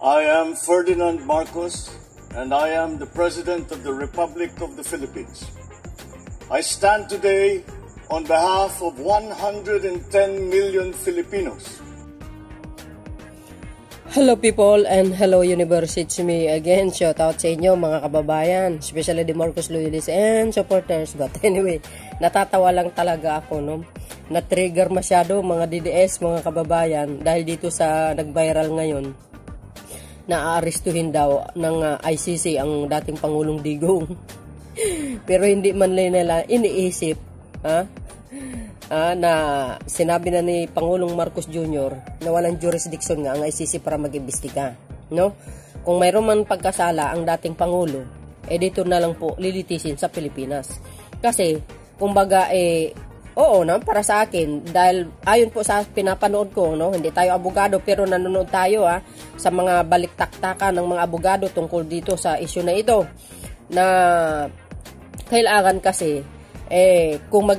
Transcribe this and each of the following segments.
I am Ferdinand Marcos, and I am the President of the Republic of the Philippines. I stand today on behalf of 110 million Filipinos. Hello people and hello universe, it's me again. Shout out sa inyo mga kababayan, especially the Marcos loyalists and supporters. But anyway, natatawa lang talaga ako, no? Na-trigger masyado mga DDS, mga kababayan, dahil dito sa nag-viral ngayon na aarestuhin daw ng ICC ang dating Pangulong Digong. Pero hindi man nila iniisip, na sinabi na ni Pangulong Marcos Jr. na walang jurisdiction nga ang ICC para mag-imbestiga, no? Kung mayroon man pagkasala ang dating Pangulo, dito na lang po lilitisin sa Pilipinas. Kasi, kumbaga, oo na, para sa akin, dahil ayon po sa pinapanood ko, no, hindi tayo abogado pero nanonood tayo sa mga balik-taktakan ng mga abogado tungkol dito sa issue na ito, na kailangan kasi kung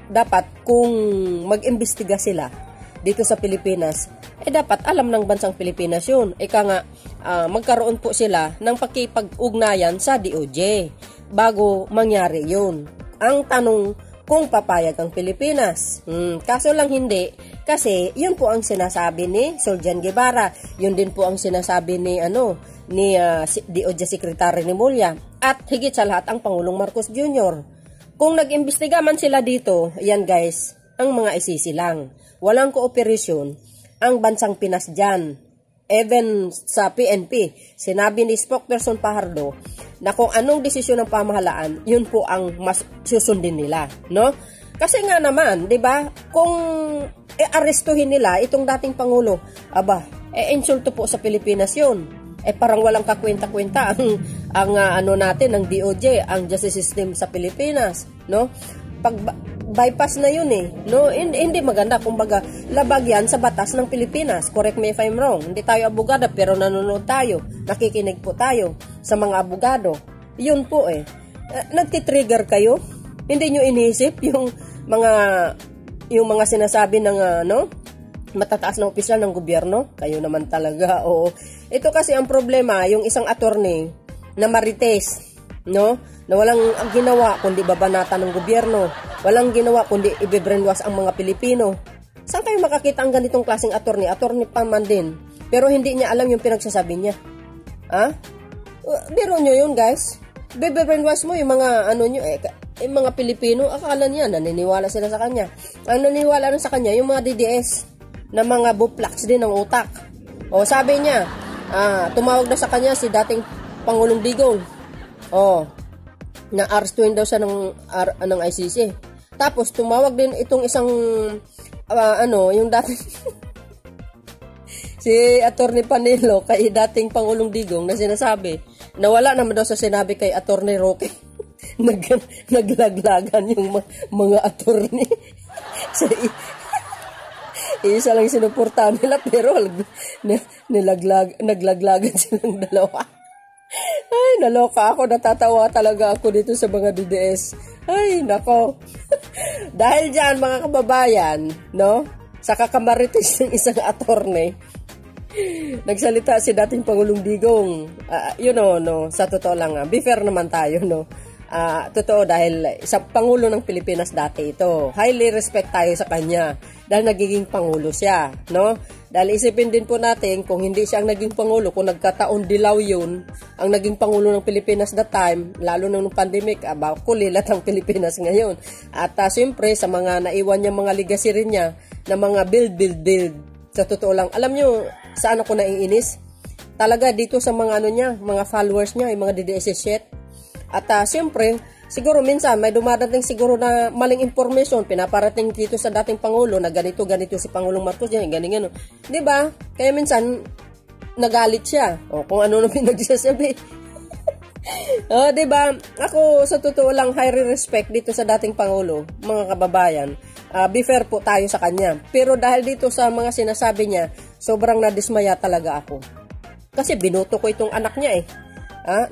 dapat kung mag-imbestiga sila dito sa Pilipinas, dapat alam ng bansang Pilipinas yun. Ika nga, magkaroon po sila ng pakipag-ugnayan sa DOJ bago mangyari yun. Ang tanong, kung papayag ang Pilipinas. Kaso lang hindi, kasi yun po ang sinasabi ni Soljan Guevara, yun din po ang sinasabi ni DOJ Secretary ni Mulya, at higit sa lahat ang Pangulong Marcos Jr. Kung nag-imbestiga man sila dito, yan guys, ang mga ICC lang. Walang kooperasyon ang bansang Pinas dyan. Even sa PNP, sinabi ni spokesperson Fajardo na kung anong desisyon ng pamahalaan, yun po ang mas susundin nila, no? Kasi nga naman, 'di ba? Kung arestuhin nila itong dating pangulo, insulto po sa Pilipinas 'yun. Parang walang kakwenta-kwenta ang natin ng DOJ, ang justice system sa Pilipinas, no? Pag bypass na yun no? Hindi maganda, kumbaga labag yan sa batas ng Pilipinas. Correct me if I'm wrong. Hindi tayo abogado pero nanonood tayo, nakikinig po tayo sa mga abogado. Yun po nagtitrigger kayo, hindi nyo iniisip yung mga sinasabi ng matataas na opisyal ng gobyerno. Kayo naman talaga, oo. Ito kasi ang problema, yung isang attorney na marites, no? Na walang ginawa kundi babanatan ng gobyerno, walang ginawa kundi i-brainwash ang mga Pilipino. Saan kayo makakita ang ganitong klaseng attorney? Attorney pa man din, pero hindi niya alam yung pinagsasabi niya. Biro nyo yun, guys. Brainwash mo yung mga yung mga Pilipino, akala niya naniniwala sila sa kanya. Ang naniniwala rin sa kanya yung mga DDS na mga buplaks din ng utak. O sabi niya, tumawag na sa kanya si dating Pangulong Digong. Na-arrestuin daw siya ng ICC. Tapos tumawag din itong isang yung dating si Attorney Panelo kay dating Pangulong Digong na sinasabi na wala naman daw sa sinabi kay Attorney Roque. Naglaglagan yung mga attorney. Isa lang sinuportahan nila pero naglaglagan silang dalawa. Ay, naloka ako. Natatawa talaga ako dito sa mga DDS. Ay, nako. Dahil dyan, mga kababayan, no? Sa kakamarites ng isang attorney, nagsalita si dating Pangulong Digong. Sa totoo lang, be fair naman tayo, no? Totoo, dahil sa Pangulo ng Pilipinas dati ito. Highly respect tayo sa kanya dahil nagiging Pangulo siya, no? Dahil isipin din po natin, kung hindi siya ang naging Pangulo, kung nagkataon dilaw yun, ang naging Pangulo ng Pilipinas that time, lalo nung pandemic, kulilat ang Pilipinas ngayon. At siyempre, sa mga naiwan niya mga legacy rin niya, na mga build. Sa totoo lang, alam nyo, saan ako naiinis? Talaga dito sa mga mga followers niya, yung mga DDS shit. At siyempre, siguro minsan may dumadating siguro na maling information pinaparating dito sa dating Pangulo na ganito si Pangulong Marcos yan, ganyan. 'Di ba? Kaya minsan nagalit siya. Kung ano na pinagsasabi. 'Di ba? Ako sa totoo lang high respect dito sa dating Pangulo, mga kababayan. Be fair po tayo sa kanya. Pero dahil dito sa mga sinasabi niya, sobrang nadismaya talaga ako. Kasi binoto ko itong anak niya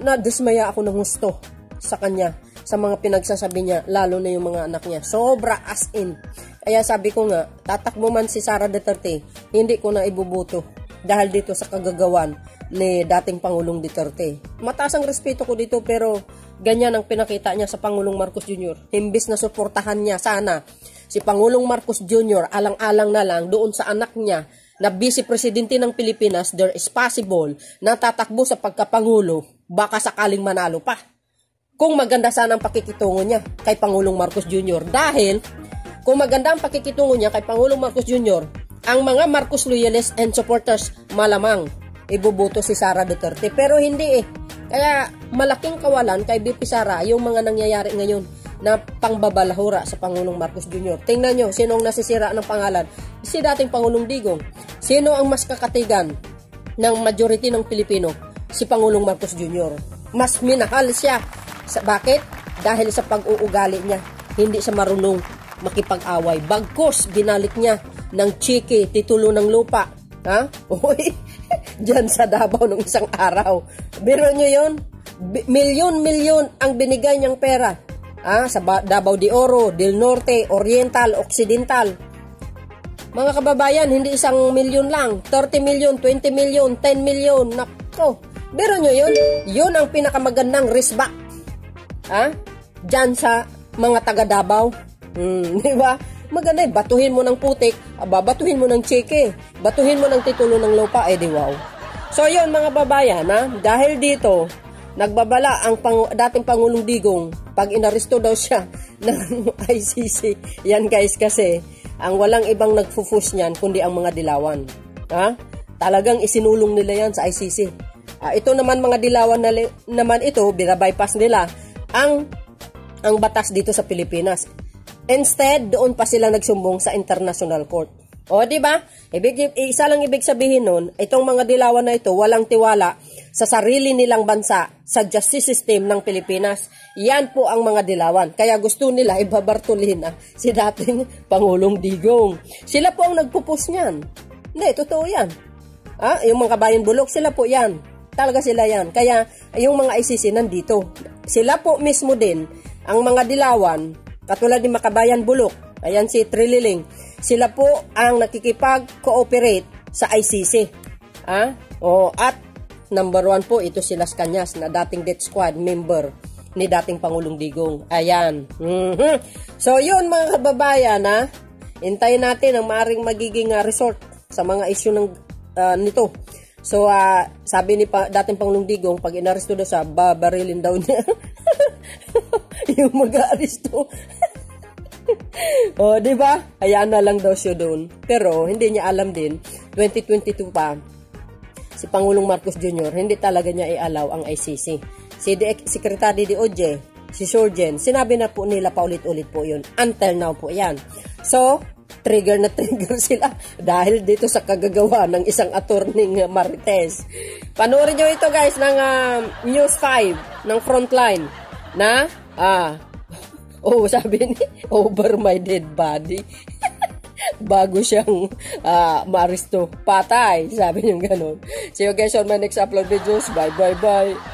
nadismaya ako ng gusto sa kanya, sa mga pinagsasabi niya, lalo na yung mga anak niya. Sobra as in. Kaya sabi ko nga, tatakbo man si Sara Duterte, hindi ko na ibubuto. dahil dito sa kagagawan ni dating Pangulong Duterte. Mataas ang respeto ko dito, pero ganyan ang pinakita niya sa Pangulong Marcos Jr. Imbis na suportahan niya sana si Pangulong Marcos Jr., alang-alang na lang doon sa anak niya na Vice Presidente ng Pilipinas, there is possible na tatakbo sa pagkapangulo, baka sakaling manalo pa. Kung maganda sana ang pakikitungo niya kay Pangulong Marcos Jr. Dahil kung maganda ang pakikitungo niya kay Pangulong Marcos Jr., ang mga Marcos loyalists and supporters malamang ibuboto si Sara Duterte. Pero hindi Kaya malaking kawalan kay BP Sara yung mga nangyayari ngayon na pangbabalahura sa Pangulong Marcos Jr. Tingnan nyo, sino ang nasisira ng pangalan? Si dating Pangulong Digong. Sino ang mas kakatigan ng majority ng Pilipino? Si Pangulong Marcos Jr. Mas minahal siya. Bakit? Dahil sa pag-uugali niya. Hindi siya marunong makipag-away. Bagkus, binalik niya ng chiki, titulo ng lupa. Ha? Uy, dyan sa Davao ng isang araw. Biro nyo yun? Milyon-milyon ang binigay niyang pera. Sa Davao de Oro, Del Norte, Oriental, Occidental. Mga kababayan, hindi 1 milyon lang. 30 milyon, 20 milyon, 10 milyon. Nako, biro nyo yun? Yun ang pinakamagandang risbak. Diyan sa mga taga Davao. Di ba? Maganda batuhin mo ng putik, batuhin mo ng cheke, batuhin mo ng titulo ng lupa, di wow. So yun mga babayan, dahil dito, nagbabala ang dating Pangulong Digong, pag inaresto daw siya ng ICC, yan guys kasi, ang walang ibang nagfufus niyan, kundi ang mga dilawan. Talagang isinulong nila yan sa ICC. Ito naman mga dilawan naman ito, binabypass nila ang batas dito sa Pilipinas. Instead, doon pa sila nagsumbong sa International Court. O, di ba? Isa lang ibig sabihin nun, itong mga dilawan na ito, walang tiwala sa sarili nilang bansa, sa justice system ng Pilipinas. Yan po ang mga dilawan. Kaya gusto nila ibabartulin si dating Pangulong Digong. Sila po ang nagpupus niyan. Hindi, totoo yan. Yung mga kabayan bulok, sila po yan. Talaga sila yan. Kaya, yung mga ICC nandito. Sila po mismo din, ang mga dilawan, katulad ni Makabayan Bulok, ayan si Trililing, sila po ang nakikipag-cooperate sa ICC. At number 1 po, ito si Las Cañas na dating death squad member ni dating Pangulong Digong. Ayan. So yun mga kababayan, hintayin natin ang maaring magiging resort sa mga issue ng nito. So sabi ni dating Pangulong Digong, pag inaresto daw siya, babarilin daw niya yung mag-aaresto. Di ba? Hayaan na lang daw siya doon. Pero hindi niya alam din, 2022 pa, si Pangulong Marcos Jr., hindi talaga niya i-allow ang ICC. Si Secretary DOJ, si Surgeon, sinabi na po nila paulit-ulit po yun. Until now po yan. So, trigger na trigger sila dahil dito sa kagagawa ng isang attorney Marites. Panoorin nyo ito guys ng News 5 ng Frontline na sabi ni over my dead body. Bago siyang maaresto, patay, sabi niya gano'n. See you guys on my next upload videos. Bye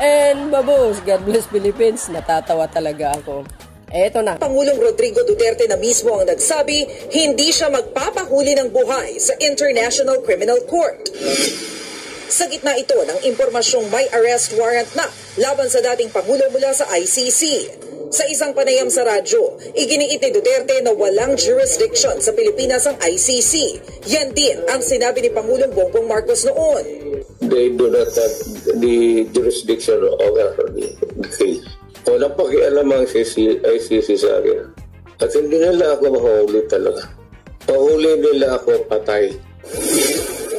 and babos. God bless Philippines. Natatawa talaga ako. Eto na. Pangulong Rodrigo Duterte na mismo ang nagsabi, hindi siya magpapahuli ng buhay sa International Criminal Court. Sa gitna ito ng impormasyong may arrest warrant na laban sa dating Pangulo mula sa ICC. Sa isang panayam sa radyo, iginiit ni Duterte na walang jurisdiction sa Pilipinas ang ICC. Yan din ang sinabi ni Pangulong Bongbong Marcos noon. They do not have the jurisdiction over the case. Walang pakialam ang ICC sa akin. At hindi nila ako mahuli talaga. Pahuli nila ako patay.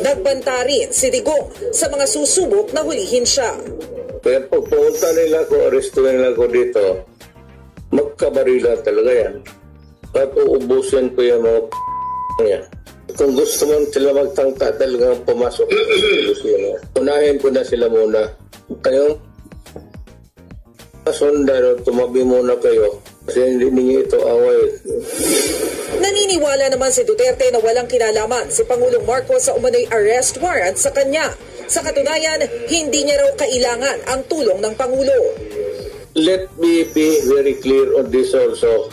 Nagbanta rin si Digong sa mga susubok na hulihin siya. Kaya pag pumunta nila ako, arestuin nila ako dito, magkabarila talaga yan. At uubusin ko yung mga niya. Kung gusto mo sila magtangka talagang pumasok, unahin ko na sila muna. Kayong sundalo, tumabi muna kayo kasi hindi niyo ito away. Naniniwala naman si Duterte na walang kinalaman si Pangulong Marcos sa umano'y arrest warrant sa kanya. Sa katunayan, hindi niya raw kailangan ang tulong ng Pangulo. let me be very clear on this also.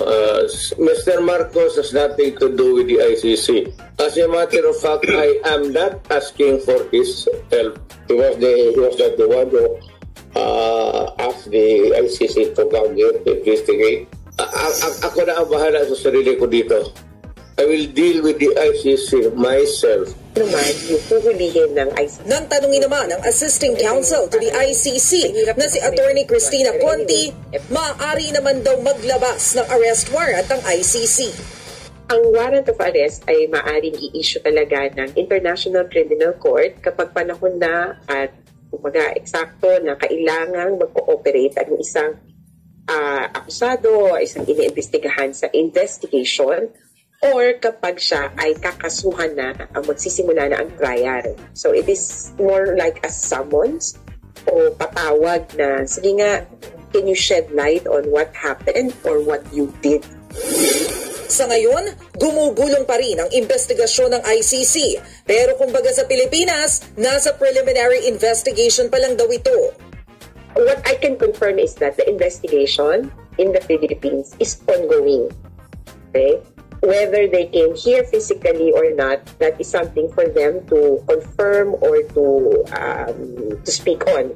Mr. Marcos has nothing to do with the ICC. As a matter of fact, I am not asking for his help. He was not the one who asked the ICC to come here to investigate. Ako na ang bahala sa sarili ko dito. I will deal with the ICC myself. Naman yung puhulihin ng ICC. Nang tanungin naman ng Assisting Counsel to the ICC na si Attorney Cristina Conti, maaari naman daw maglabas ng arrest warrant ng ICC. Ang warrant of arrest ay maaaring i-issue talaga ng International Criminal Court kapag panahon na at kumbaga eksakto na kailangang mag-cooperate ang isang akusado, isang iniimbestigahan sa investigation, or kapag siya ay kakasuhan na, magsisimula na ang trial. So it is more like a summons o patawag na, sige nga, can you shed light on what happened or what you did? Sa ngayon, gumugulong pa rin ang investigasyon ng ICC. Pero kumbaga sa Pilipinas, nasa preliminary investigation pa lang daw ito. What I can confirm is that the investigation in the Philippines is ongoing. Okay? Whether they came here physically or not, that is something for them to confirm or to speak on.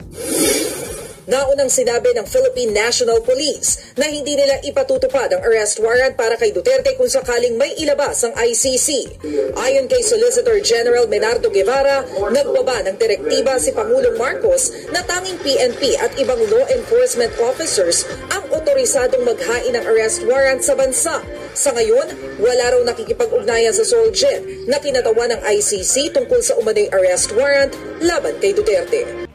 Naunang sinabi ng Philippine National Police na hindi nila ipatutupad ang arrest warrant para kay Duterte kung sakaling may ilabas ang ICC. Ayon kay Solicitor General Menardo Guevara, nagbaba ng direktiba si Pangulong Marcos na tanging PNP at ibang law enforcement officers ang otorisadong maghain ng arrest warrant sa bansa. Sa ngayon, wala raw nakikipag-ugnayan sa SOLJED na kinatawan ng ICC tungkol sa umano'y arrest warrant laban kay Duterte.